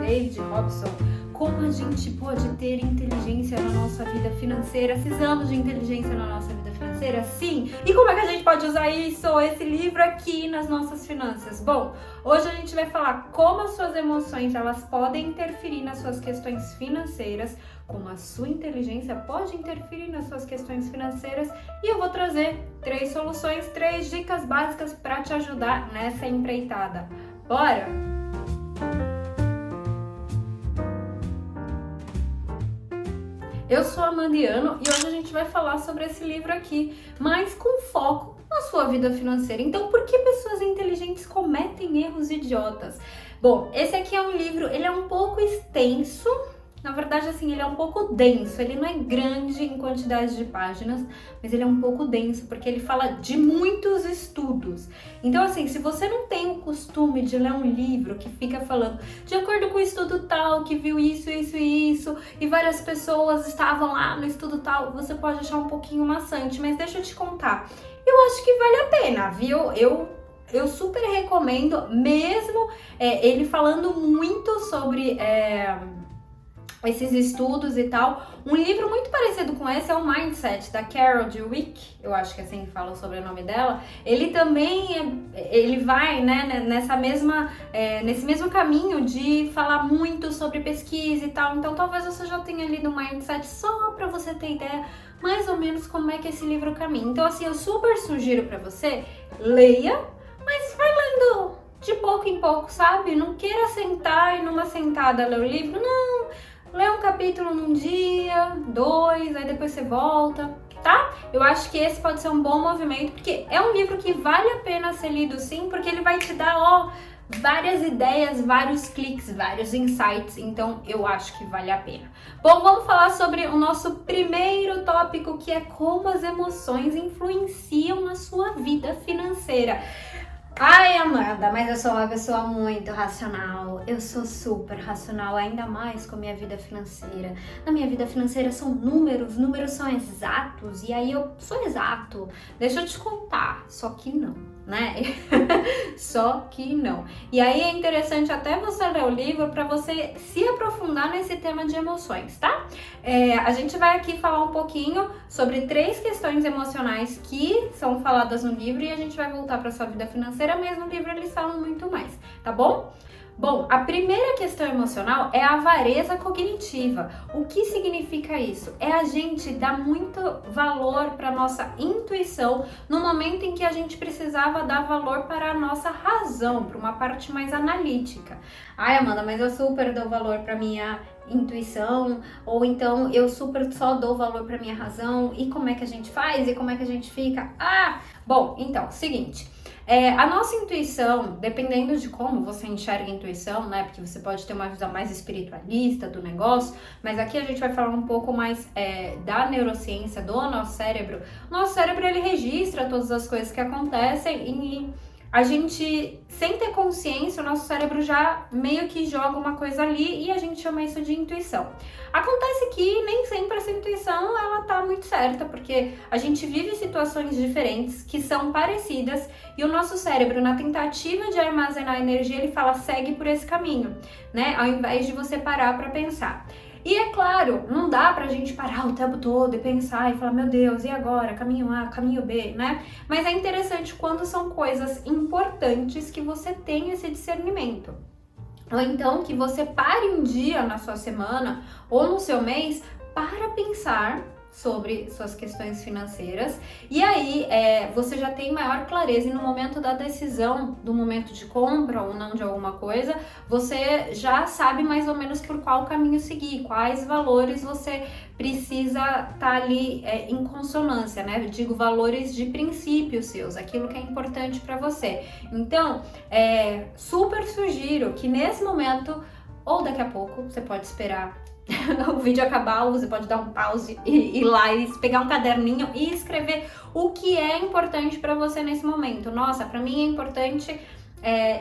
Wade Robson. Como a gente pode ter inteligência na nossa vida financeira? Precisamos de inteligência na nossa vida financeira? Sim! E como é que a gente pode usar isso, esse livro aqui nas nossas finanças? Bom, hoje a gente vai falar como as suas emoções elas podem interferir nas suas questões financeiras, como a sua inteligência pode interferir nas suas questões financeiras, e eu vou trazer 3 soluções, 3 dicas básicas para te ajudar nessa empreitada. Bora? Eu sou a Mandiano e hoje a gente vai falar sobre esse livro aqui, mas com foco na sua vida financeira. Então, por que pessoas inteligentes cometem erros idiotas? Bom, esse aqui é um livro, ele é um pouco extenso. Na verdade, assim, ele é um pouco denso, ele não é grande em quantidade de páginas, mas ele é um pouco denso, porque ele fala de muitos estudos. Então, assim, se você não tem o costume de ler um livro que fica falando de acordo com o estudo tal, que viu isso, isso e isso, e várias pessoas estavam lá no estudo tal, você pode achar um pouquinho maçante, mas deixa eu te contar, eu acho que vale a pena, viu? Eu super recomendo, mesmo ele falando muito sobre esses estudos e tal. Um livro muito parecido com esse é o Mindset, da Carol Dweck, eu acho que é assim que fala o sobrenome dela. Ele também, ele vai, né, nesse mesmo caminho de falar muito sobre pesquisa e tal. Então talvez você já tenha lido o Mindset, só pra você ter ideia mais ou menos como é que esse livro caminha. Então assim, eu super sugiro pra você, leia, mas vai lendo de pouco em pouco, sabe? Não queira sentar e numa sentada ler o livro, não. Lê um capítulo num dia, 2, aí depois você volta, tá? Eu acho que esse pode ser um bom movimento, porque é um livro que vale a pena ser lido sim, porque ele vai te dar, várias ideias, vários cliques, vários insights, então eu acho que vale a pena. Bom, vamos falar sobre o nosso primeiro tópico, que é como as emoções influenciam na sua vida financeira. Ai, Amanda, mas eu sou uma pessoa muito racional, eu sou super racional, ainda mais com a minha vida financeira. Na minha vida financeira são números são exatos, e aí eu sou exato. Deixa eu te contar, só que não, né? Só que não. E aí é interessante até você ler o livro para você se aprofundar nesse tema de emoções, tá? A gente vai aqui falar um pouquinho sobre 3 questões emocionais que são faladas no livro, e a gente vai voltar para sua vida financeira, mesmo no livro eles falam muito mais, tá bom? Bom, a primeira questão emocional é a avareza cognitiva. O que significa isso? É a gente dar muito valor para a nossa intuição no momento em que a gente precisava dar valor para a nossa razão, para uma parte mais analítica. Ai, Amanda, mas eu super dou valor para minha intuição, ou então eu super só dou valor para minha razão. E como é que a gente faz? E como é que a gente fica? Bom, então, seguinte. A nossa intuição, dependendo de como você enxerga a intuição, né? Porque você pode ter uma visão mais espiritualista do negócio, mas aqui a gente vai falar um pouco mais da neurociência do nosso cérebro. O nosso cérebro, ele registra todas as coisas que acontecem e a gente, sem ter consciência, o nosso cérebro já meio que joga uma coisa ali e a gente chama isso de intuição. Acontece que nem sempre essa intuição ela tá muito certa, porque a gente vive situações diferentes que são parecidas e o nosso cérebro, na tentativa de armazenar energia, ele fala, segue por esse caminho, né? Ao invés de você parar para pensar. E é claro, não dá pra gente parar o tempo todo e pensar e falar, meu Deus, e agora? Caminho A, caminho B, né? Mas é interessante quando são coisas importantes que você tem esse discernimento. Ou então que você pare um dia na sua semana ou no seu mês para pensar sobre suas questões financeiras, e aí você já tem maior clareza, e no momento da decisão, do momento de compra ou não de alguma coisa, você já sabe mais ou menos por qual caminho seguir, quais valores você precisa estar ali em consonância, né? Eu digo valores de princípios seus, aquilo que é importante para você. Então, super sugiro que nesse momento, ou daqui a pouco, você pode esperar o vídeo acabar, você pode dar um pause e ir lá e pegar um caderninho e escrever o que é importante para você nesse momento. Nossa, para mim é importante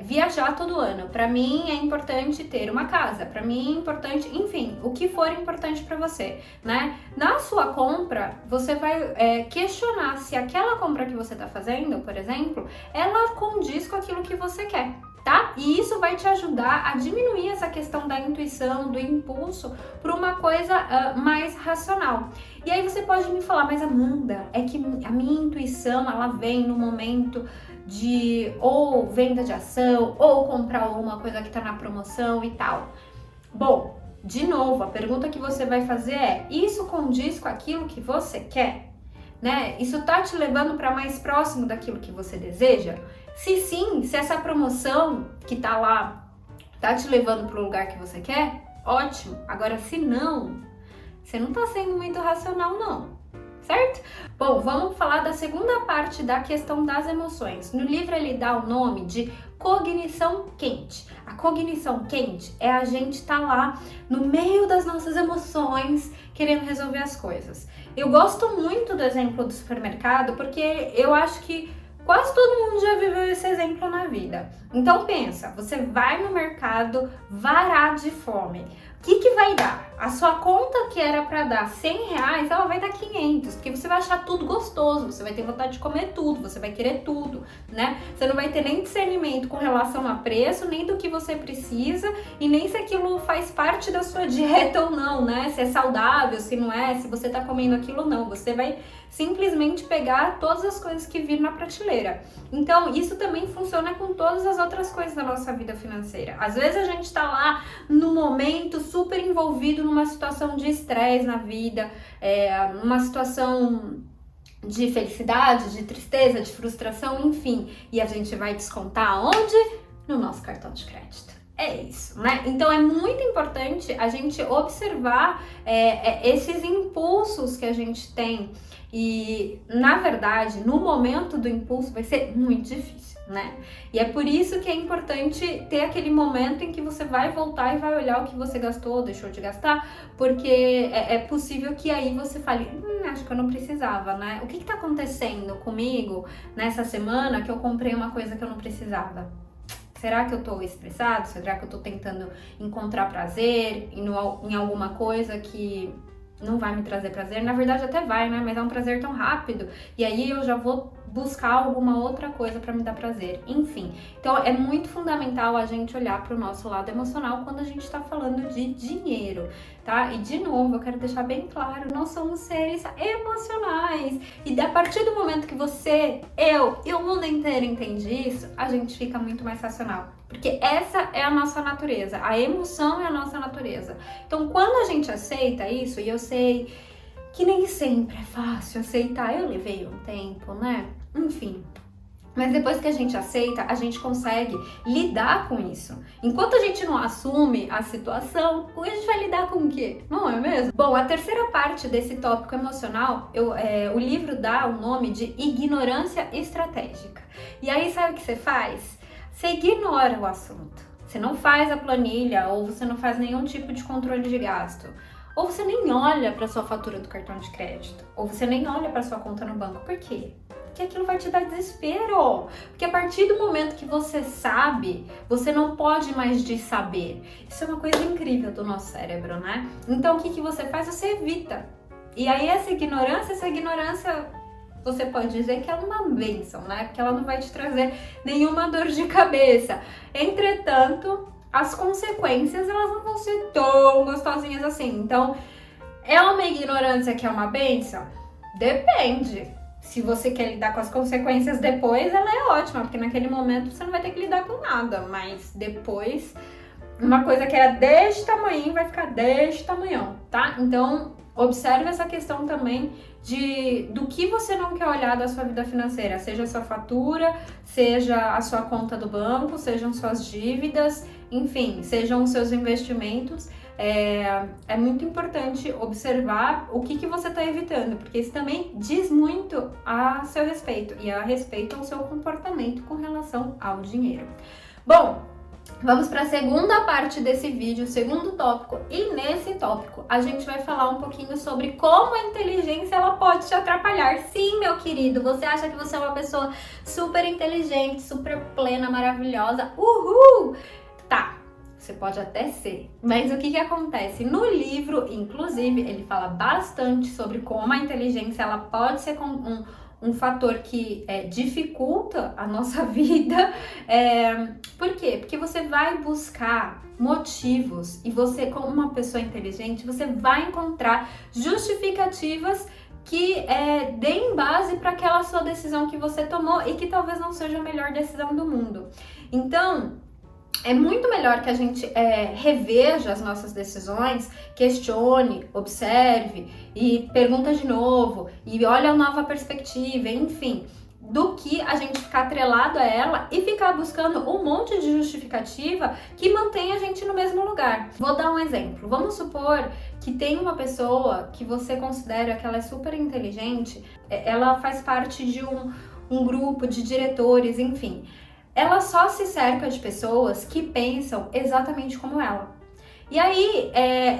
viajar todo ano, para mim é importante ter uma casa, para mim é importante, enfim, o que for importante para você, né? Na sua compra, você vai questionar se aquela compra que você está fazendo, por exemplo, ela condiz com aquilo que você quer. tá? E isso vai te ajudar a diminuir essa questão da intuição, do impulso, para uma coisa mais racional. E aí você pode me falar, mas Amanda, é que a minha intuição, ela vem no momento de ou venda de ação, ou comprar alguma coisa que tá na promoção e tal. Bom, de novo, a pergunta que você vai fazer é, isso condiz com aquilo que você quer? Né? Isso tá te levando para mais próximo daquilo que você deseja? Se sim, se essa promoção que tá lá tá te levando para o lugar que você quer, ótimo. Agora, se não, você não tá sendo muito racional, não. Certo? Bom, vamos falar da segunda parte da questão das emoções. No livro ele dá o nome de cognição quente. A cognição quente é a gente estar lá no meio das nossas emoções, querendo resolver as coisas. Eu gosto muito do exemplo do supermercado porque eu acho que quase todo mundo já viveu esse exemplo na vida. Então pensa, você vai no mercado varado de fome. O que vai dar? A sua conta que era para dar R$100, ela vai dar 500, porque você vai achar tudo gostoso, você vai ter vontade de comer tudo, você vai querer tudo, né? Você não vai ter nem discernimento com relação a preço, nem do que você precisa e nem se aquilo faz parte da sua dieta ou não, né? Se é saudável, se não é, se você tá comendo aquilo ou não. Você vai simplesmente pegar todas as coisas que vir na prateleira. Então, isso também funciona com todas as outras coisas da nossa vida financeira. Às vezes a gente tá lá no momento super envolvido numa situação de estresse na vida, numa situação de felicidade, de tristeza, de frustração, enfim. E a gente vai descontar onde? No nosso cartão de crédito. É isso, né? Então é muito importante a gente observar esses impulsos que a gente tem. E, na verdade, no momento do impulso vai ser muito difícil, né? E é por isso que é importante ter aquele momento em que você vai voltar e vai olhar o que você gastou, deixou de gastar, porque é possível que aí você fale, acho que eu não precisava, né? O que tá acontecendo comigo nessa semana que eu comprei uma coisa que eu não precisava? Será que eu tô estressado? Será que eu tô tentando encontrar prazer em alguma coisa que não vai me trazer prazer? Na verdade até vai, né? Mas é um prazer tão rápido. E aí eu já vou buscar alguma outra coisa para me dar prazer. Enfim, então é muito fundamental a gente olhar para o nosso lado emocional quando a gente está falando de dinheiro, tá? E de novo, eu quero deixar bem claro, nós somos seres emocionais. E a partir do momento que você, eu e o mundo inteiro entende isso, a gente fica muito mais racional. Porque essa é a nossa natureza, a emoção é a nossa natureza. Então, quando a gente aceita isso, e eu sei que nem sempre é fácil aceitar, eu levei um tempo, né? Enfim, mas depois que a gente aceita, a gente consegue lidar com isso. Enquanto a gente não assume a situação, a gente vai lidar com o quê? Não é mesmo? Bom, a terceira parte desse tópico emocional, o livro dá o nome de ignorância estratégica. E aí, sabe o que você faz? Você ignora o assunto. Você não faz a planilha ou você não faz nenhum tipo de controle de gasto. Ou você nem olha para sua fatura do cartão de crédito. Ou você nem olha para sua conta no banco. Por quê? Porque aquilo vai te dar desespero. Porque a partir do momento que você sabe, você não pode mais de saber. Isso é uma coisa incrível do nosso cérebro, né? Então o que você faz? Você evita. E aí essa ignorância você pode dizer que é uma bênção, né? Porque ela não vai te trazer nenhuma dor de cabeça. Entretanto, as consequências elas não vão ser tão gostosinhas assim. Então, é uma ignorância que é uma bênção? Depende. Se você quer lidar com as consequências depois, ela é ótima, porque naquele momento você não vai ter que lidar com nada. Mas depois, uma coisa que era deste tamanho vai ficar deste tamanhão, tá? Então, observe essa questão também do que você não quer olhar da sua vida financeira, seja a sua fatura, seja a sua conta do banco, sejam suas dívidas, enfim, sejam os seus investimentos. É muito importante observar o que você está evitando, porque isso também diz muito a seu respeito e a respeito ao seu comportamento com relação ao dinheiro. Bom, vamos para a segunda parte desse vídeo, o segundo tópico, e nesse tópico a gente vai falar um pouquinho sobre como a inteligência ela pode te atrapalhar. Sim, meu querido, você acha que você é uma pessoa super inteligente, super plena, maravilhosa, uhul! Tá, você pode até ser, mas o que acontece? No livro, inclusive, ele fala bastante sobre como a inteligência ela pode ser um fator que dificulta a nossa vida. Por quê? Porque você vai buscar motivos e você, como uma pessoa inteligente, você vai encontrar justificativas que deem base para aquela sua decisão que você tomou e que talvez não seja a melhor decisão do mundo. Então, é muito melhor que a gente reveja as nossas decisões, questione, observe e pergunta de novo e olha a nova perspectiva, enfim, do que a gente ficar atrelado a ela e ficar buscando um monte de justificativa que mantém a gente no mesmo lugar. Vou dar um exemplo. Vamos supor que tem uma pessoa que você considera que ela é super inteligente, ela faz parte de um grupo de diretores, enfim. Ela só se cerca de pessoas que pensam exatamente como ela. E aí,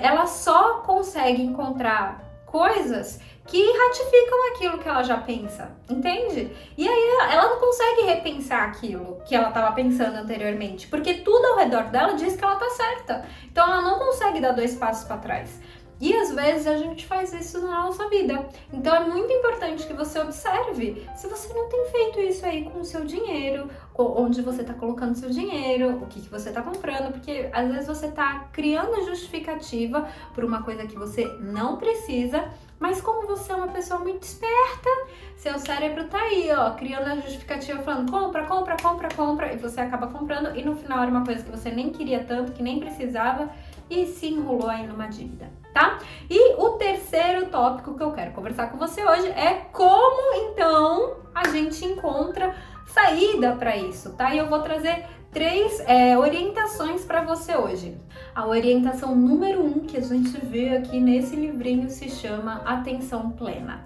ela só consegue encontrar coisas que ratificam aquilo que ela já pensa, entende? E aí, ela não consegue repensar aquilo que ela estava pensando anteriormente, porque tudo ao redor dela diz que ela tá certa. Então, ela não consegue dar 2 passos para trás. E às vezes a gente faz isso na nossa vida. Então é muito importante que você observe se você não tem feito isso aí com o seu dinheiro, onde você está colocando seu dinheiro, o que você está comprando, porque às vezes você está criando justificativa por uma coisa que você não precisa, mas como você é uma pessoa muito esperta, seu cérebro tá aí, ó, criando a justificativa, falando compra, compra, compra, compra, e você acaba comprando e no final era uma coisa que você nem queria tanto, que nem precisava e se enrolou aí numa dívida, tá? E o terceiro tópico que eu quero conversar com você hoje é como então a gente encontra saída para isso, tá? E eu vou trazer 3 orientações para você hoje. A orientação número 1 que a gente vê aqui nesse livrinho se chama atenção plena.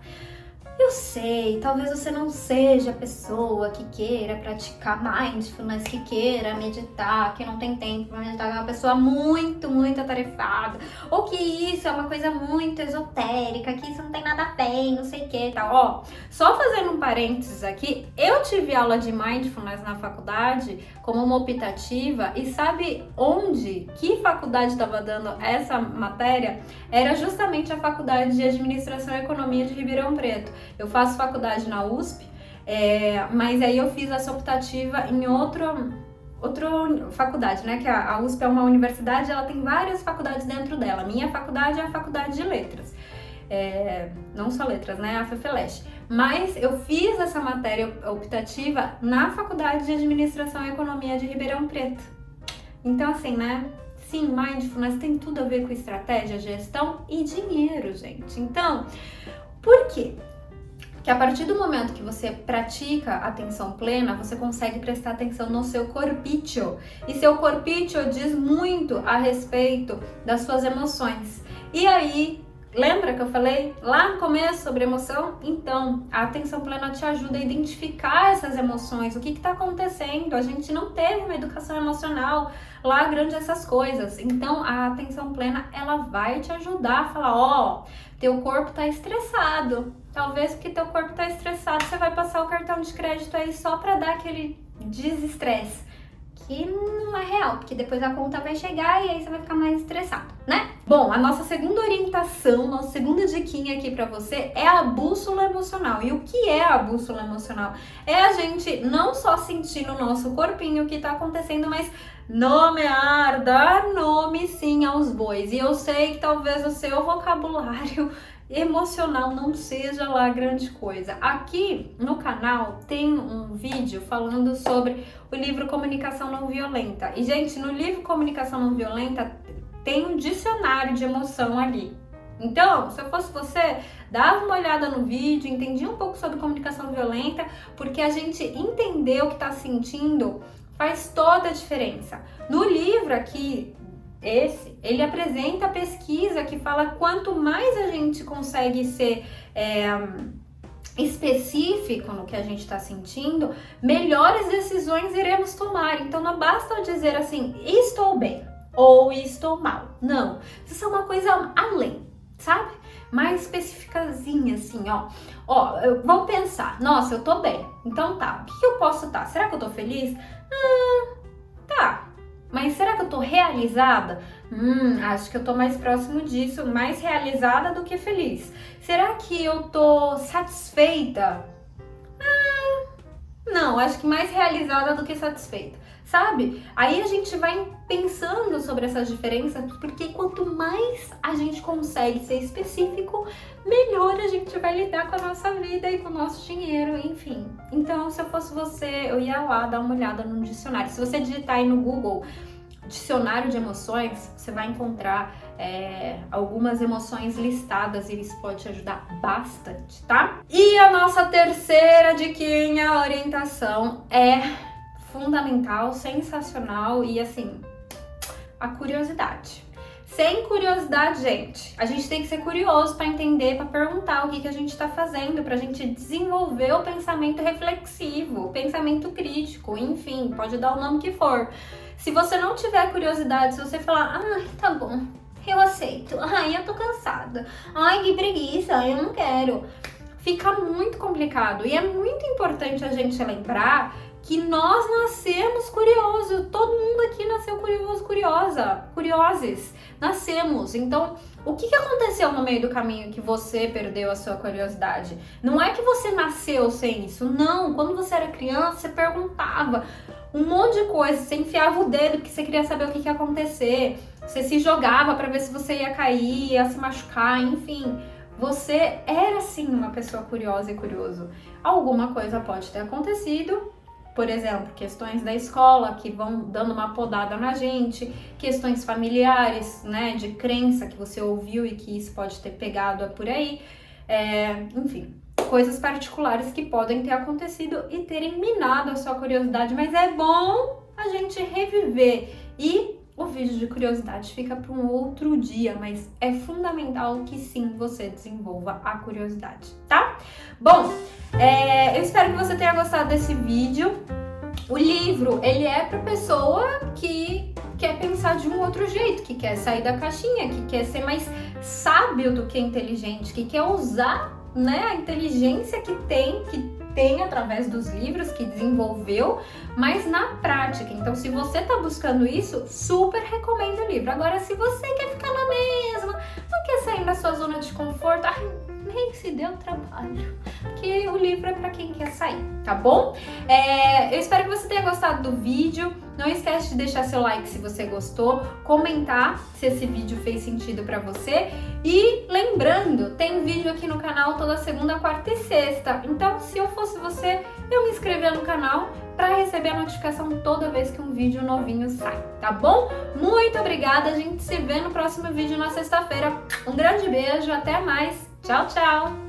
Eu sei, talvez você não seja a pessoa que queira praticar mindfulness, que queira meditar, que não tem tempo para meditar, é uma pessoa muito, muito atarefada, ou que isso é uma coisa muito esotérica, que isso não tem nada a ver, não sei o que e tal. Ó, só fazendo um parênteses aqui, eu tive aula de mindfulness na faculdade como uma optativa e sabe onde? Que faculdade estava dando essa matéria? Era justamente a Faculdade de Administração e Economia de Ribeirão Preto. Eu faço faculdade na USP, mas aí eu fiz essa optativa em outra faculdade, né? Que a USP é uma universidade, ela tem várias faculdades dentro dela. Minha faculdade é a Faculdade de Letras. Não só letras, né? A FEFELESH. Mas eu fiz essa matéria optativa na Faculdade de Administração e Economia de Ribeirão Preto. Então, assim, né? Sim, mindfulness tem tudo a ver com estratégia, gestão e dinheiro, gente. Então, por quê? Que a partir do momento que você pratica atenção plena, você consegue prestar atenção no seu corpício. E seu corpício diz muito a respeito das suas emoções. E aí, lembra que eu falei lá no começo sobre emoção? Então, a atenção plena te ajuda a identificar essas emoções, o que está acontecendo. A gente não teve uma educação emocional lá grande essas coisas. Então, a atenção plena, ela vai te ajudar a falar, ó, teu corpo tá estressado. Talvez porque teu corpo tá estressado, você vai passar o cartão de crédito aí só para dar aquele desestresse. Que não é real, porque depois a conta vai chegar e aí você vai ficar mais estressado, né? Bom, a nossa segunda orientação, nossa segunda diquinha aqui pra você é a bússola emocional. E o que é a bússola emocional? É a gente não só sentir no nosso corpinho o que tá acontecendo, mas nomear, dar nome sim aos bois. E eu sei que talvez o seu vocabulário emocional não seja lá grande coisa. Aqui no canal tem um vídeo falando sobre o livro Comunicação Não Violenta. E, gente, no livro Comunicação Não Violenta tem um dicionário de emoção ali. Então, se eu fosse você, dava uma olhada no vídeo, entendia um pouco sobre comunicação violenta, porque a gente entender o que está sentindo faz toda a diferença. No livro aqui, ele apresenta a pesquisa que fala quanto mais a gente consegue ser específico no que a gente está sentindo, melhores decisões iremos tomar. Então não basta eu dizer assim, estou bem ou estou mal. Não, isso é uma coisa além, sabe? Mais especificazinha assim, ó, vamos pensar, nossa, eu tô bem, então tá, o que eu posso estar? Será que eu tô feliz? Tá. Mas será que eu tô realizada? Acho que eu tô mais próximo disso, mais realizada do que feliz. Será que eu tô satisfeita? não, acho que mais realizada do que satisfeita, sabe? Aí a gente vai pensando sobre essas diferenças, porque quanto mais a gente consegue ser específico, melhor a gente vai lidar com a nossa vida e com o nosso dinheiro, enfim. Então, se eu fosse você, eu ia lá dar uma olhada no dicionário. Se você digitar aí no Google dicionário de emoções, você vai encontrar algumas emoções listadas e isso pode te ajudar bastante, tá? E a nossa terceira diquinha, a orientação é fundamental, sensacional e assim, a curiosidade. Sem curiosidade, gente, a gente tem que ser curioso para entender, para perguntar o que a gente está fazendo, para a gente desenvolver o pensamento reflexivo, o pensamento crítico, enfim, pode dar o nome que for. Se você não tiver curiosidade, se você falar, tá bom, eu aceito, eu tô cansada, que preguiça, eu não quero, fica muito complicado. E é muito importante a gente lembrar que nós nascemos curiosos, todo mundo aqui nasceu curioso, curiosos, nascemos. Então, o que aconteceu no meio do caminho que você perdeu a sua curiosidade? Não é que você nasceu sem isso, não. Quando você era criança, você perguntava um monte de coisa, você enfiava o dedo porque você queria saber o que ia acontecer, você se jogava para ver se você ia cair, ia se machucar, enfim. Você era sim uma pessoa curiosa e curioso. Alguma coisa pode ter acontecido, por exemplo, questões da escola que vão dando uma podada na gente, questões familiares, né, de crença que você ouviu e que isso pode ter pegado por aí, enfim, coisas particulares que podem ter acontecido e terem minado a sua curiosidade, mas é bom a gente reviver e o vídeo de curiosidade fica para um outro dia, mas é fundamental que sim, você desenvolva a curiosidade, tá? Bom, eu espero que você tenha gostado desse vídeo. O livro, ele é para pessoa que quer pensar de um outro jeito, que quer sair da caixinha, que quer ser mais sábio do que inteligente, que quer usar, né, a inteligência que tem através dos livros que desenvolveu, mas na prática. Então, se você tá buscando isso, super recomendo o livro. Agora, se você quer ficar na mesma, não quer sair da sua zona de conforto, nem se deu trabalho, porque o livro é para quem quer sair, tá bom? Eu espero que você tenha gostado do vídeo. Não esquece de deixar seu like se você gostou, comentar se esse vídeo fez sentido para você. E lembrando, tem vídeo aqui no canal toda segunda, quarta e sexta. Então, se eu fosse você, eu me inscrevia no canal para receber a notificação toda vez que um vídeo novinho sai, tá bom? Muito obrigada, a gente se vê no próximo vídeo na sexta-feira. Um grande beijo, até mais. Tchau, tchau!